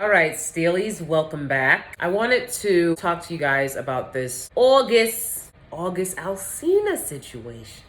All right, Steelies, welcome back. I wanted to talk to you guys about this August Alsina situation.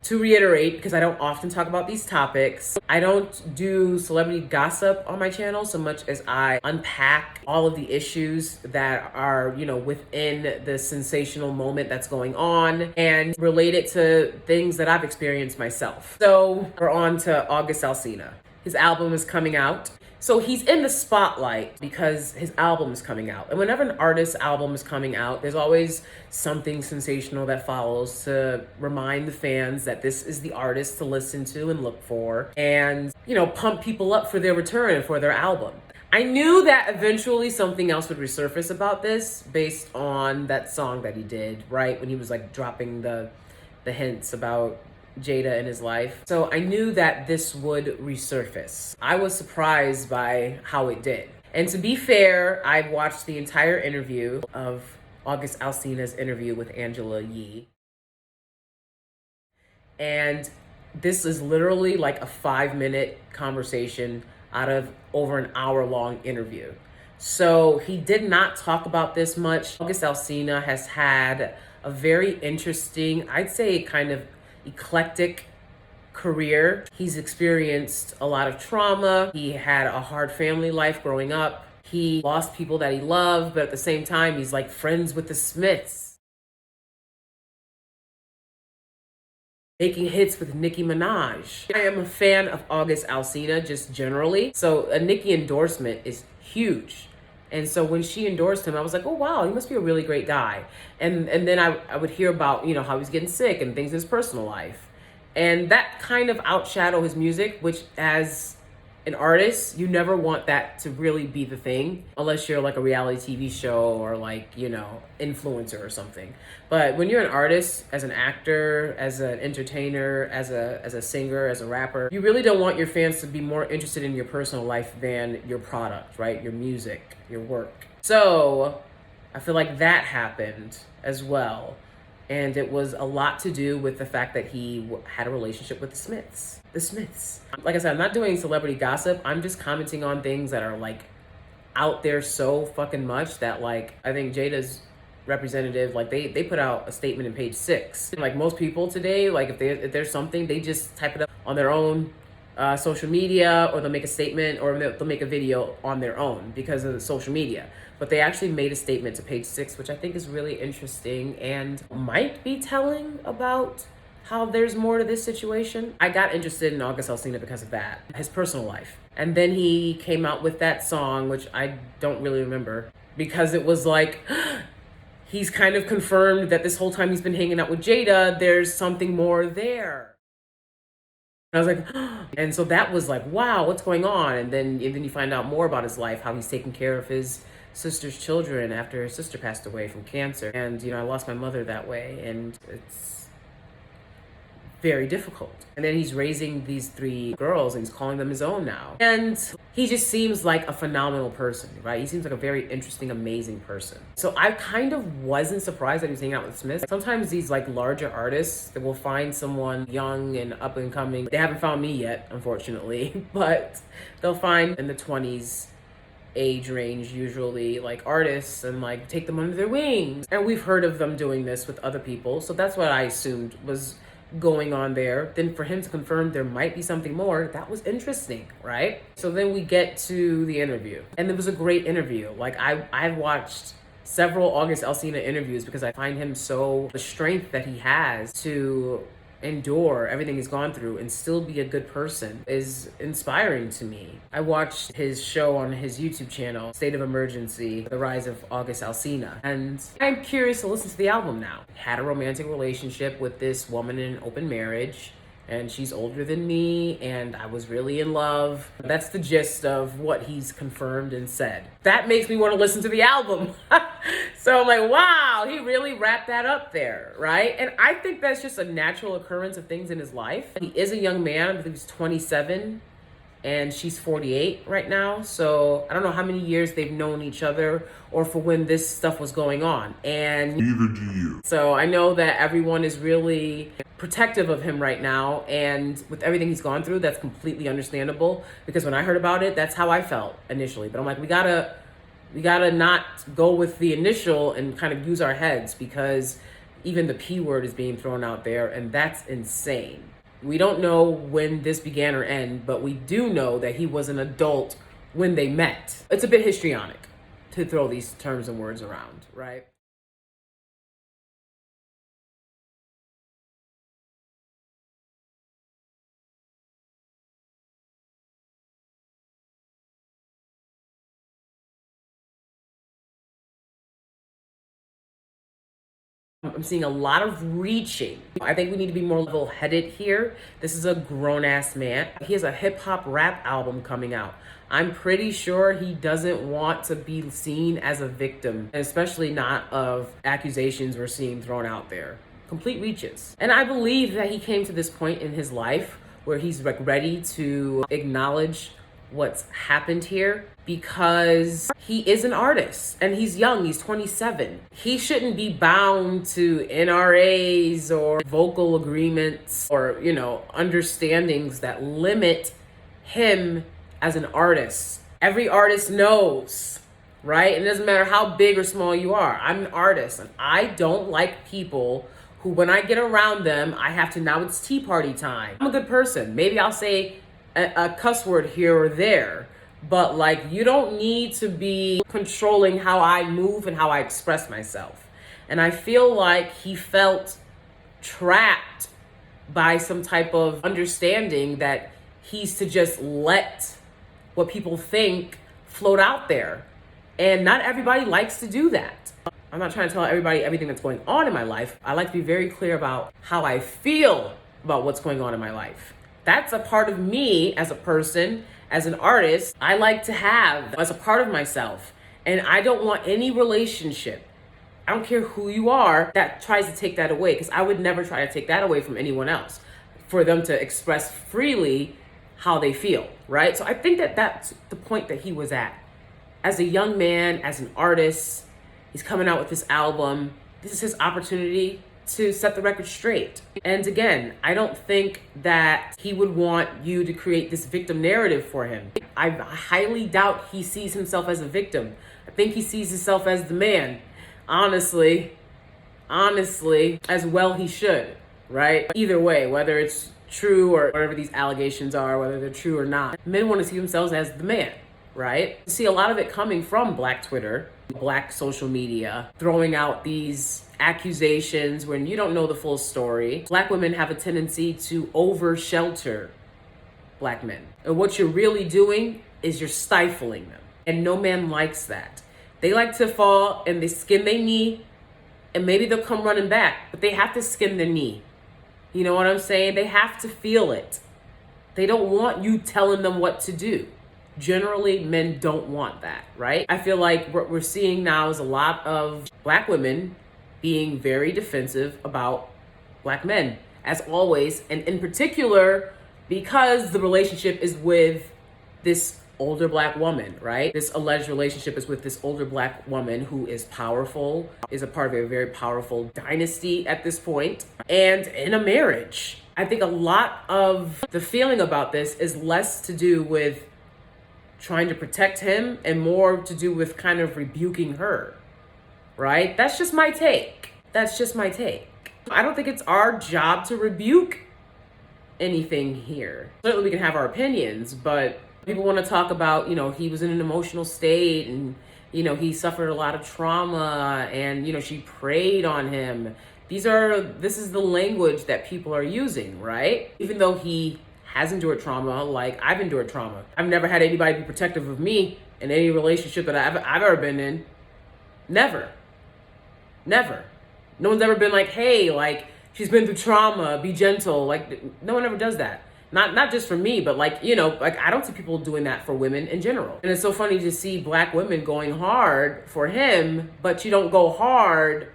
To reiterate, because I don't often talk about these topics, I don't do celebrity gossip on my channel so much as I unpack all of the issues that are, within the sensational moment that's going on and relate it to things that I've experienced myself. So we're on to August Alsina. His album is coming out. So he's in the spotlight because his album is coming out. And whenever an artist's album is coming out, there's always something sensational that follows to remind the fans that this is the artist to listen to and look for and, pump people up for their return and for their album. I knew that eventually something else would resurface about this based on that song that he did, right? When he was like dropping the hints about Jada in his life. So I knew that this would resurface. I was surprised by how it did. And to be fair, I watched the entire interview of August Alsina's interview with Angela Yee. And this is literally like a 5-minute conversation out of over an hour-long interview. So he did not talk about this much. August Alsina has had a very interesting, I'd say kind of eclectic career. He's experienced a lot of trauma. He had a hard family life growing up. He lost people that he loved, but at the same time, he's like friends with the Smiths. Making hits with Nicki Minaj. I am a fan of August Alsina just generally. So a Nicki endorsement is huge. And so when she endorsed him, I was like, oh, wow, he must be a really great guy. And then I would hear about, how he's getting sick and things in his personal life. And that kind of outshadow his music, which as an artist, you never want that to really be the thing, unless you're like a reality TV show or like, influencer or something. But when you're an artist, as an actor, as an entertainer, as a singer, as a rapper, you really don't want your fans to be more interested in your personal life than your product, right? Your music, your work. So I feel like that happened as well. And it was a lot to do with the fact that he had a relationship with the Smiths. The Smiths. Like I said, I'm not doing celebrity gossip. I'm just commenting on things that are like out there so fucking much that like, I think Jada's representative, like they put out a statement in page 6. Like most people today, like if there's something, they just type it up on their own social media, or they'll make a statement, or they'll make a video on their own because of the social media. But they actually made a statement to page 6, which I think is really interesting and might be telling about how there's more to this situation. I got interested in August Alsina because of that, his personal life. And then he came out with that song, which I don't really remember, because it was like, he's kind of confirmed that this whole time he's been hanging out with Jada, there's something more there. And I was like, and so that was like, wow, what's going on? And then you find out more about his life, how he's taking care of his sister's children after his sister passed away from cancer. And, I lost my mother that way, and it's very difficult. And then he's raising these 3 girls and he's calling them his own now. And he just seems like a phenomenal person, right? He seems like a very interesting, amazing person. So I kind of wasn't surprised that he was hanging out with Smith. Sometimes these like larger artists, they will find someone young and up and coming. They haven't found me yet, unfortunately, but they'll find in the 20s age range, usually, like artists, and like take them under their wings. And we've heard of them doing this with other people. So that's what I assumed was going on there. Then for him to confirm there might be something more, that was interesting, right? So then we get to the interview, and it was a great interview. Like I've watched several August Alsina interviews because I find him so, the strength that he has to endure everything he's gone through and still be a good person is inspiring to me. I watched his show on his YouTube channel, State of Emergency, The Rise of August Alsina, and I'm curious to listen to the album now. Had a romantic relationship with this woman in an open marriage, and she's older than me, and I was really in love. That's the gist of what he's confirmed and said. That makes me want to listen to the album. So I'm like, wow, he really wrapped that up there, right? And I think that's just a natural occurrence of things in his life. He is a young man. I believe he's 27 and she's 48 right now. So I don't know how many years they've known each other or for when this stuff was going on. And neither do you. So I know that everyone is really protective of him right now. And with everything he's gone through, that's completely understandable. Because when I heard about it, that's how I felt initially. But I'm like, we gotta not go with the initial and kind of use our heads, because even the P word is being thrown out there, and that's insane. We don't know when this began or end, but we do know that he was an adult when they met. It's a bit histrionic to throw these terms and words around, right? I'm seeing a lot of reaching. I think we need to be more level-headed here. This is a grown-ass man. He has a hip-hop rap album coming out. I'm pretty sure he doesn't want to be seen as a victim, especially not of accusations we're seeing thrown out there. Complete reaches. And I believe that he came to this point in his life where he's like ready to acknowledge what's happened here, because he is an artist and he's young, he's 27. He shouldn't be bound to NRAs or vocal agreements or, understandings that limit him as an artist. Every artist knows, right? And it doesn't matter how big or small you are. I'm an artist and I don't like people who, when I get around them, I have to, now it's tea party time. I'm a good person. Maybe I'll say a cuss word here or there, but like, you don't need to be controlling how I move and how I express myself. And I feel like he felt trapped by some type of understanding that he's to just let what people think float out there. And not everybody likes to do that. I'm not trying to tell everybody everything that's going on in my life. I like to be very clear about how I feel about what's going on in my life. That's a part of me as a person, as an artist, I like to have as a part of myself. And I don't want any relationship, I don't care who you are, that tries to take that away, because I would never try to take that away from anyone else, for them to express freely how they feel, right? So I think that that's the point that he was at. As a young man, as an artist, he's coming out with this album. This is his opportunity to set the record straight. And again, I don't think that he would want you to create this victim narrative for him. I highly doubt he sees himself as a victim. I think he sees himself as the man. Honestly, as well he should, right? Either way, whether it's true or whatever these allegations are, whether they're true or not, men want to see themselves as the man, right? You see a lot of it coming from Black Twitter, Black social media, throwing out these accusations when you don't know the full story. Black women have a tendency to over-shelter Black men. And what you're really doing is you're stifling them. And no man likes that. They like to fall and they skin their knee, and maybe they'll come running back, but they have to skin their knee. You know what I'm saying? They have to feel it. They don't want you telling them what to do. Generally, men don't want that, right? I feel like what we're seeing now is a lot of Black women being very defensive about Black men, as always, and in particular, because the relationship is with this older Black woman, right? This alleged relationship is with this older Black woman who is powerful, is a part of a very powerful dynasty at this point, and in a marriage. I think a lot of the feeling about this is less to do with trying to protect him and more to do with kind of rebuking her, right? That's just my take. I don't think it's our job to rebuke anything here. Certainly we can have our opinions, but people want to talk about, he was in an emotional state and, he suffered a lot of trauma and, she preyed on him. This is the language that people are using, right? Even though he has endured trauma, like I've endured trauma. I've never had anybody be protective of me in any relationship that I've ever been in. Never. No one's ever been like, hey, like, she's been through trauma, be gentle. Like, no one ever does that. Not just for me, but like, like I don't see people doing that for women in general. And it's so funny to see black women going hard for him, but you don't go hard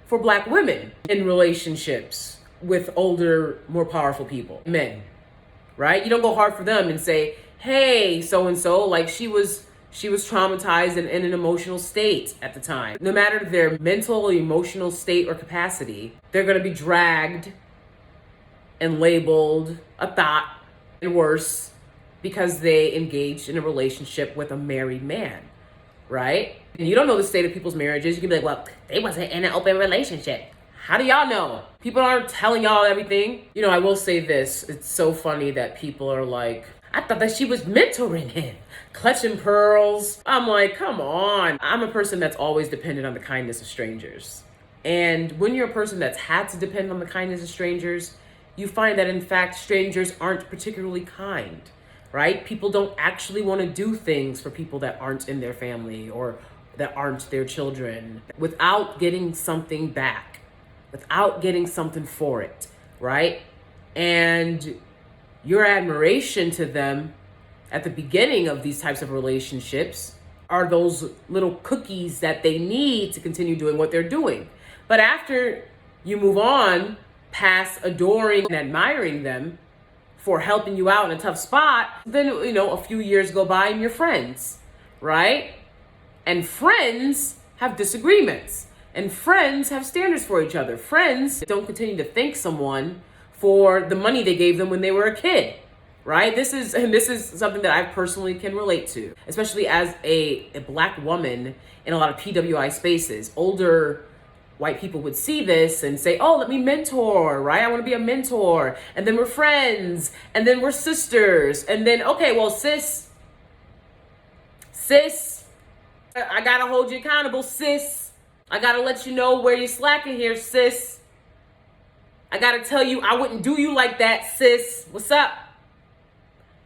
for black women in relationships with older, more powerful people, men, right? You don't go hard for them and say, hey, so and so, like she was traumatized and in an emotional state at the time. No matter their mental, emotional state or capacity, they're going to be dragged and labeled a thought and worse because they engaged in a relationship with a married man, right? And you don't know the state of people's marriages. You can be like, well, they wasn't in an open relationship. How do y'all know? People aren't telling y'all everything. I will say this. It's so funny that people are like, I thought that she was mentoring him, clutching pearls. I'm like, come on. I'm a person that's always dependent on the kindness of strangers. And when you're a person that's had to depend on the kindness of strangers, you find that in fact, strangers aren't particularly kind, right? People don't actually want to do things for people that aren't in their family or that aren't their children without getting something back, without getting something for it, right? And your admiration to them at the beginning of these types of relationships are those little cookies that they need to continue doing what they're doing. But after you move on past adoring and admiring them for helping you out in a tough spot, then, a few years go by and you're friends, right? And friends have disagreements. And friends have standards for each other. Friends don't continue to thank someone for the money they gave them when they were a kid, right? This is something that I personally can relate to, especially as a black woman in a lot of PWI spaces. Older white people would see this and say, oh, let me mentor, right? I want to be a mentor. And then we're friends. And then we're sisters. And then, okay, well, sis, I got to hold you accountable, sis. I got to let you know where you're slacking here, sis. I got to tell you, I wouldn't do you like that, sis. What's up?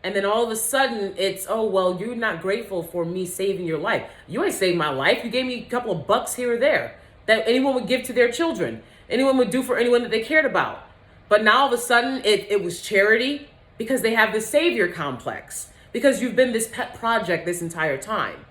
And then all of a sudden it's, oh, well, you're not grateful for me saving your life. You ain't saved my life. You gave me a couple of bucks here or there that anyone would give to their children. Anyone would do for anyone that they cared about. But now all of a sudden it was charity because they have this savior complex because you've been this pet project this entire time.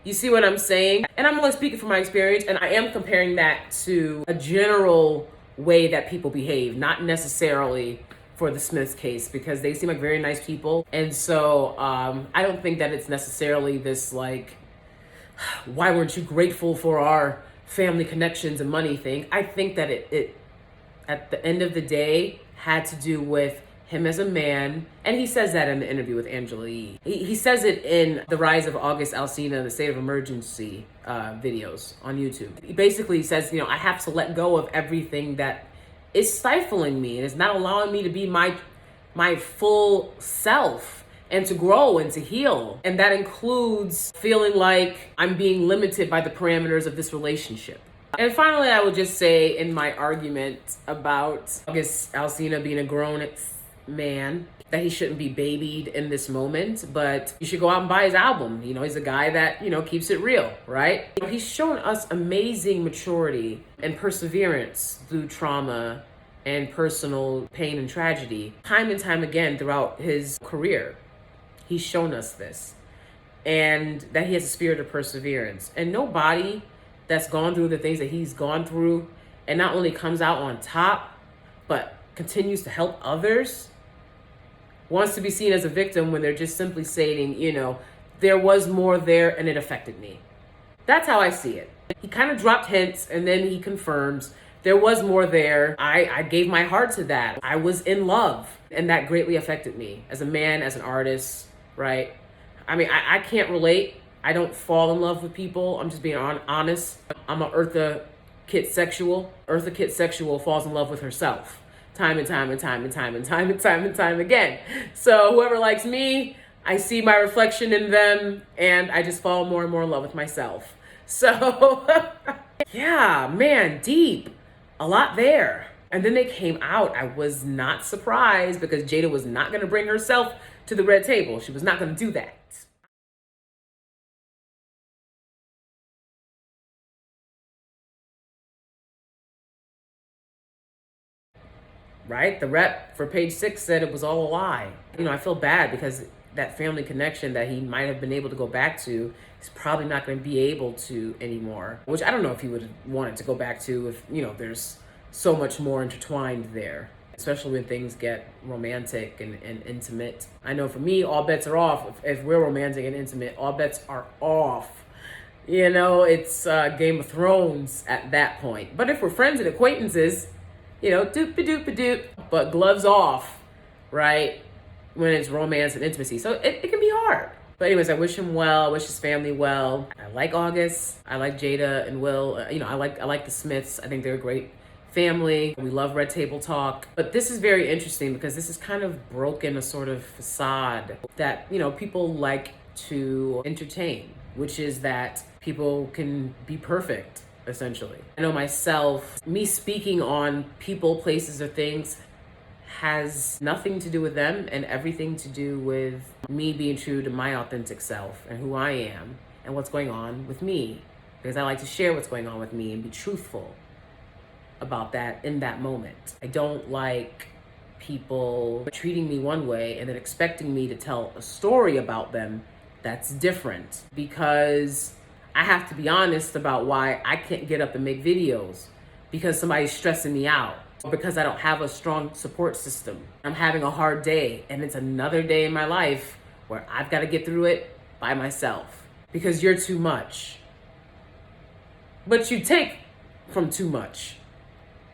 You see what I'm saying? And I'm only speaking from my experience, and I am comparing that to a general way that people behave, not necessarily for the Smiths case, because they seem like very nice people. And so I don't think that it's necessarily this like, why weren't you grateful for our family connections and money thing. I think that it at the end of the day had to do with him as a man, and he says that in the interview with Angela Yee. He says it in the Rise of August Alsina, the State of Emergency videos on YouTube. He basically says, I have to let go of everything that is stifling me and is not allowing me to be my full self and to grow and to heal. And that includes feeling like I'm being limited by the parameters of this relationship. And finally, I would just say in my argument about August Alsina being a grown man, that he shouldn't be babied in this moment, but you should go out and buy his album. He's a guy that, keeps it real, right? He's shown us amazing maturity and perseverance through trauma and personal pain and tragedy, time and time again throughout his career. He's shown us this, and that he has a spirit of perseverance. And nobody that's gone through the things that he's gone through and not only comes out on top, but continues to help others, wants to be seen as a victim when they're just simply saying, there was more there and it affected me. That's how I see it. He kind of dropped hints and then he confirms there was more there. I gave my heart to that. I was in love, and that greatly affected me as a man, as an artist, right? I mean, I can't relate. I don't fall in love with people. I'm just being honest. I'm a Eartha Kitt sexual. Eartha Kitt sexual falls in love with herself time and time and time and time and time and time and time again. So whoever likes me, I see my reflection in them and I just fall more and more in love with myself. So yeah, man, deep, a lot there. And then they came out. I was not surprised because Jada was not going to bring herself to the red table. She was not going to do that. right? The rep for page 6 said it was all a lie. You know, I feel bad because that family connection that he might have been able to go back to, he's probably not going to be able to anymore, which I don't know if he would have wanted to go back to if, you know, there's so much more intertwined there, especially when things get romantic and intimate. I know for me, all bets are off. If we're romantic and intimate, all bets are off. You know, it's Game of Thrones at that point. But if we're friends and acquaintances, you know, doop-a-doop-a-doop, but gloves off, right? When it's romance and intimacy. So it can be hard. But anyways, I wish him well. I wish his family well. I like August. I like Jada and Will. You know, I like the Smiths. I think they're a great family. We love Red Table Talk. But this is very interesting because this has kind of broken a sort of facade that, you know, people like to entertain, which is that people can be perfect, essentially. I know myself, me speaking on people, places, or things has nothing to do with them and everything to do with me being true to my authentic self and who I am and what's going on with me. Because I like to share what's going on with me and be truthful about that in that moment. I don't like people treating me one way and then expecting me to tell a story about them that's different, because I have to be honest about why I can't get up and make videos because somebody's stressing me out, or because I don't have a strong support system. I'm having a hard day and it's another day in my life where I've got to get through it by myself because you're too much. But you take from too much.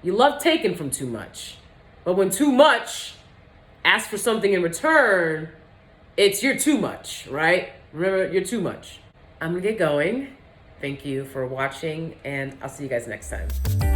You love taking from too much. But when too much asks for something in return, it's you're too much, right? Remember, you're too much. I'm gonna get going. Thank you for watching, and I'll see you guys next time.